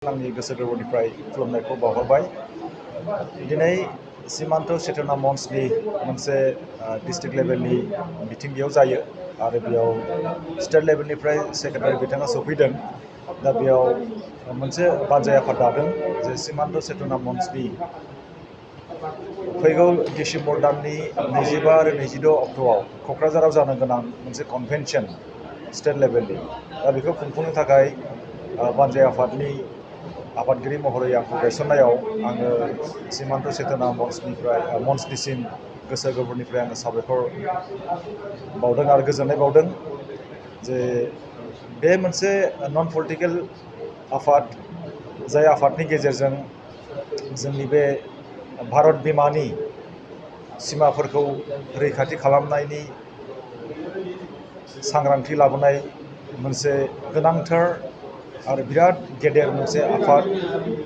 आंनि गोसो गोरबोनिफ्राय खुलुमनायखौ बावहरबाय। दिनै सीमान्त चेतना मन्चनि मोनसे डिस्ट्रिक्ट लेभेलनि मिटिं बेयाव जायो आरो बेयाव स्टेट लेभेलनिफ्राय सेक्रेटारि बिथाङा सफैदों। दा बेयाव मोनसे बानजाय आफाद दादों जे सीमान्त चेतना मन्चनि फैगौ डिसेम्बर दाननि 25 आरो 26 अक्ट'आव क'क्राझाराव जानो गोनां मोनसे कनभेनसन स्टेट लेभेलनि। दा बेखौ खुंफुंनो थाखाय बानजाय आफादनि आफादगिरि महरै आंखौ गायसननायाव आङो सीमान्त चेतना मन्चनिसिम गोसो गोरबोनिफ्राय आङो साबायखर बावदों आरो गोजोननाय बावदों जे बे मोनसे नन पलिटिकेल आफाद, जाय आफादनि गेजेरजों जोंनि बे भारत बिमानि सिमाफोरखौ रैखाथि खालामनायनि सांग्रांथि लाबोनाय मोनसे गोनांथार आरो बिराद गेदेर मोनसे आफाद।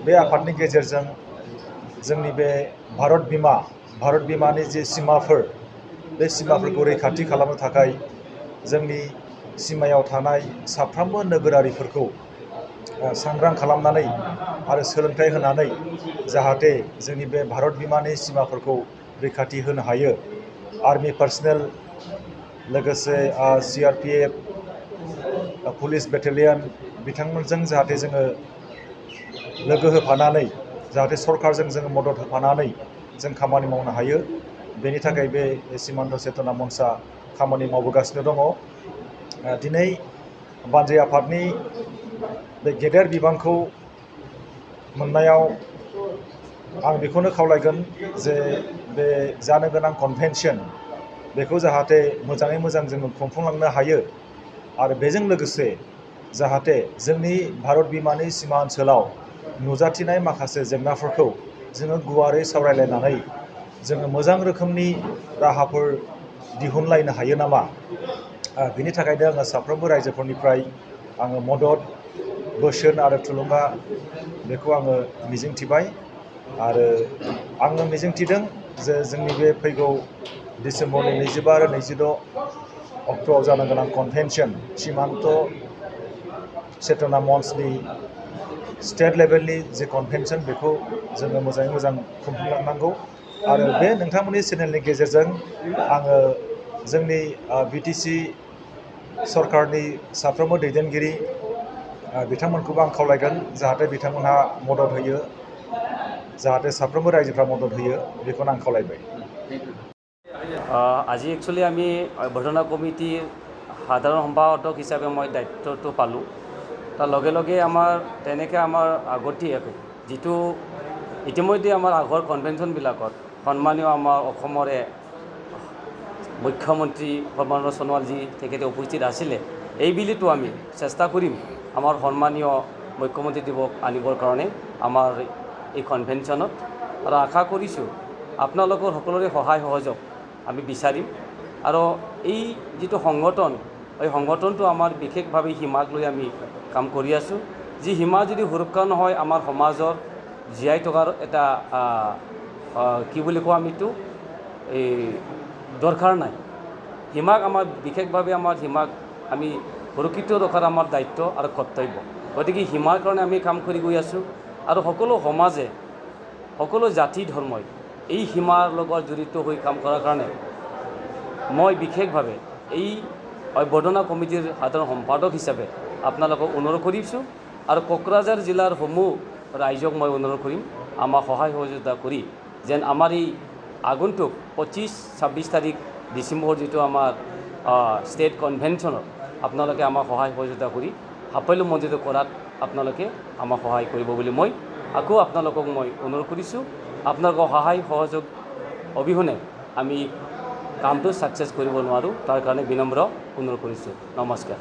बे आफादनि गेजेरजों जोंनि बे भारत बिमानि जे सिमाफोर, बे सिमाफोरखौ रैखाथि खालामनो थाखाय जोंनि सिमायाव थानाय साफ्रोमबो नोगोरारिफोरखौ सांग्रां खालामनानै आरो सोलोंथाइ होनानै जाहाथे जोंनि बे भारत बिमानि सिमाफोरखौ रैखाथि होनो हायो। आर्मि पार्सनेल, लोगोसे CRPF, पुलिस बेटेलियन बिथांमोनजों जाहाथे जोङो लोगो होफानानै जाहाथे सरकारजों जोङो मदद होफानानै जों खामानि मावनो हायो। बेनि थाखाय बे सीमान्त चेतना मन्चआ खामानि मावबोगासिनो दङ। दिनै बानजाय आफादनि बे गेदेर बिबानखौ मोननायाव आं बेखौनो खावलायगोन जे बे जानो गोनां कनभेनसन बेखौ जाहाथे मोजाङै मोजां जोङो खुंफुंलांनो हायो आरो बेजों लोगोसे जाहाथे जोंनि भारत बिमानि सीमा ओनसोलाव नुजाथिनाय माखासे जेंनाफोरखौ जोङो गुवारै सावरायलायनानै जोङो मोजां रोखोमनि राहाफोर दिहुनलायनो हायो नामा। बिनि थाखायनो आङो साफ्रोमबो रायजोफोरनिफ्राय आङो मदद, बोसोन आरो थुलुंगा बेखौ आङो मिजिंथिबाय आरो आङो मिजिंथिदों जे जोंनि बे फैगौ डिसेम्बरनि 25 आरो 26 अक्ट'आव जानो गोनां कनभेनसन सीमान्त चेतना मन्चनि स्टेट लेभेलनि जे कनभेनसन बेखौ जोङो मोजाङै मोजां खुंफुंलांनांगौ। आरो बे नोंथांमोननि चेनेलनि गेजेरजों आङो जोंनि BTC सरकारनि साफ्रोमबो दैदेनगिरि बिथांमोनखौबो आं खावलायगोन जाहाथे बिथांमोनहा मदद होयो, जाहाथे साफ्रोमबो रायजोफ्रा मदद होयो, बेखौनो आं खावलायबाय। আজি একচুৱেলি আমি অভ্যৰ্থনা কমিটিৰ সাধাৰণ সম্পাদক হিচাপে মই দায়িত্বটো পালোঁ। তাৰ লগে লগে তেনেকৈ আমাৰ আগতীয়াকৈ যিটো ইতিমধ্যে আমাৰ আগৰ কনভেনশ্যনবিলাকত সন্মানীয় আমাৰ অসমৰে মুখ্যমন্ত্ৰী সৰ্বানন্দ সোণোৱালজী তেখেতে উপস্থিত আছিলে। এইবুলিতো আমি চেষ্টা কৰিম আমাৰ সন্মানীয় মুখ্যমন্ত্ৰী দিৱস আনিবৰ কাৰণে আমাৰ এই কনভেনশ্যনত, আৰু আশা কৰিছোঁ আপোনালোকৰ সকলোৰে সহায় সহযোগ আমি বিচাৰিম। আৰু এই যিটো সংগঠন, এই সংগঠনটো আমাৰ বিশেষভাৱে সীমাক লৈ আমি কাম কৰি আছোঁ। যি সীমা যদি সুৰক্ষা নহয়, আমাৰ সমাজৰ জীয়াই থকাৰ এটা কি বুলি কওঁ আমিতো এই দৰকাৰ নাই। সীমাক আমাৰ বিশেষভাৱে সীমাক আমি সুৰক্ষিত ৰখাৰ আমাৰ দায়িত্ব আৰু কৰ্তব্য। গতিকে সীমাৰ কাৰণে আমি কাম কৰি গৈ আছোঁ আৰু সকলো সমাজে, সকলো জাতি ধৰ্মই এই সীমাৰ লগত জড়িত হৈ কাম কৰাৰ কাৰণে মই বিশেষভাৱে এই অভ্যৰ্থনা কমিটিৰ সাধাৰণ সম্পাদক হিচাপে আপোনালোকক অনুৰোধ কৰিছোঁ। আৰু কোকৰাঝাৰ জিলাৰ সমূহ ৰাইজক মই অনুৰোধ কৰিম আমাক সহায় সহযোগিতা কৰি যেন আমাৰ এই আগন্তুক 25-26 তাৰিখ ডিচেম্বৰ যিটো আমাৰ ষ্টেট কনভেনশ্যনত আপোনালোকে আমাক সহায় সহযোগিতা কৰি সাফল্যমণ্ডিত কৰাত আপোনালোকে আমাক সহায় কৰিব বুলি মই আকৌ আপোনালোকক মই অনুৰোধ কৰিছোঁ। আপোনালোকৰ সহায় সহযোগ অবিহনে আমি কামটো ছাকচেছ কৰিব নোৱাৰোঁ, তাৰ কাৰণে বিনম্ৰ অনুৰোধ কৰিছোঁ। নমস্কাৰ।